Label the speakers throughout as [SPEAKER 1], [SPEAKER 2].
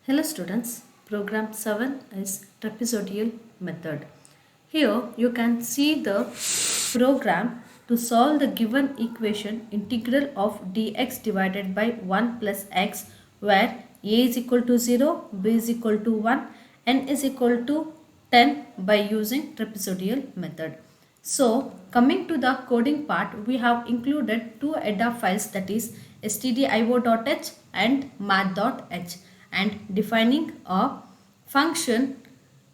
[SPEAKER 1] Hello students, program 7 is trapezoidal method. Here you can see the program to solve the given equation integral of dx divided by 1 plus x where a is equal to 0, b is equal to 1, n is equal to 10 by using trapezoidal method. So coming to the coding part, we have included two EDA files, that is stdio.h and math.h, and defining a function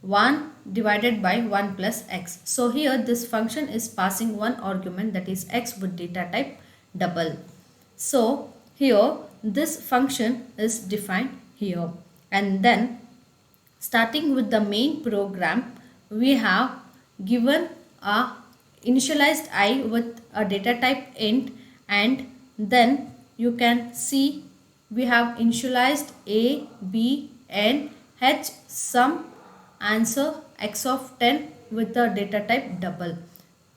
[SPEAKER 1] 1 divided by 1 plus x. So here this function is passing one argument, that is x, with data type double. So here this function is defined here, and then starting with the main program, we have given a initialized I with a data type int, and then you can see we have initialized a, b and h sum answer x of 10 with the data type double.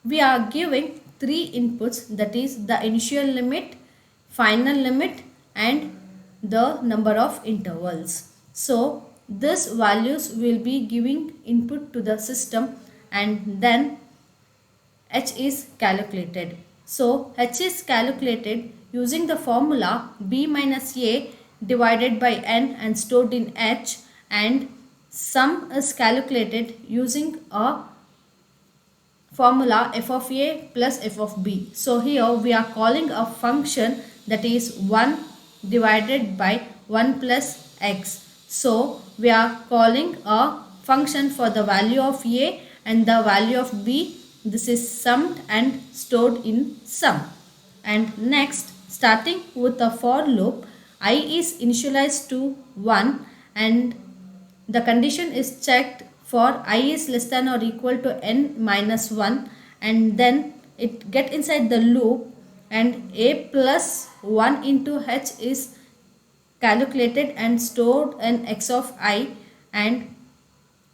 [SPEAKER 1] We are giving three inputs, that is the initial limit, final limit and the number of intervals. So this values will be giving input to the system, and then h is calculated. So h is calculated using the formula b minus a divided by n and stored in h, and sum is calculated using a formula f of a plus f of b. So here we are calling a function that is 1 divided by 1 plus x. So we are calling a function for the value of a and the value of b. This is summed and stored in sum. And next, starting with the for loop, I is initialized to 1 and the condition is checked for I is less than or equal to n minus 1, and then it get inside the loop and a plus 1 into h is calculated and stored in x of I, and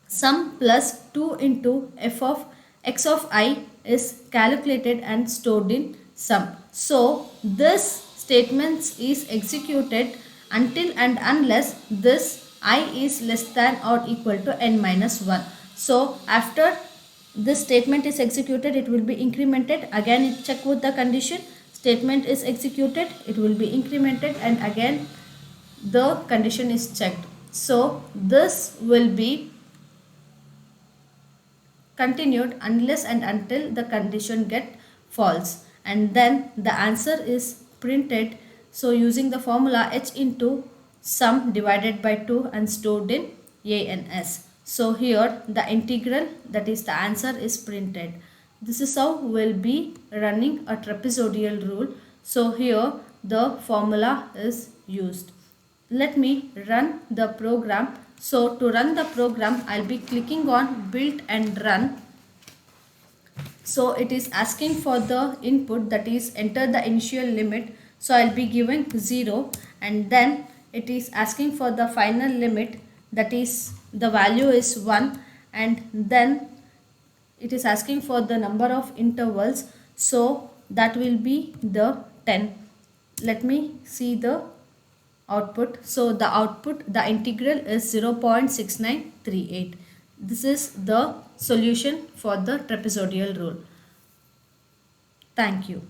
[SPEAKER 1] sum plus 2 into f of x of I is calculated and stored in sum. So this statement is executed until and unless this I is less than or equal to n minus 1. So after this statement is executed, it will be incremented. Again it check with the condition, statement is executed, it will be incremented, and again the condition is checked. So this will be continued unless and until the condition get false, and then the answer is printed. So using the formula h into sum divided by 2 and stored in a and s. So here the integral, that is the answer, is printed. This is how we'll be running a trapezoidal rule. So here the formula is used. Let me run the program. So to run the program, I'll be clicking on build and run. So it is asking for the input, that is enter the initial limit. So I'll be giving 0, and then it is asking for the final limit, that is the value is 1, and then it is asking for the number of intervals, so that will be the 10. Let me see the output. So the output, the integral is 0.6938. This is the solution for the trapezoidal rule. Thank you.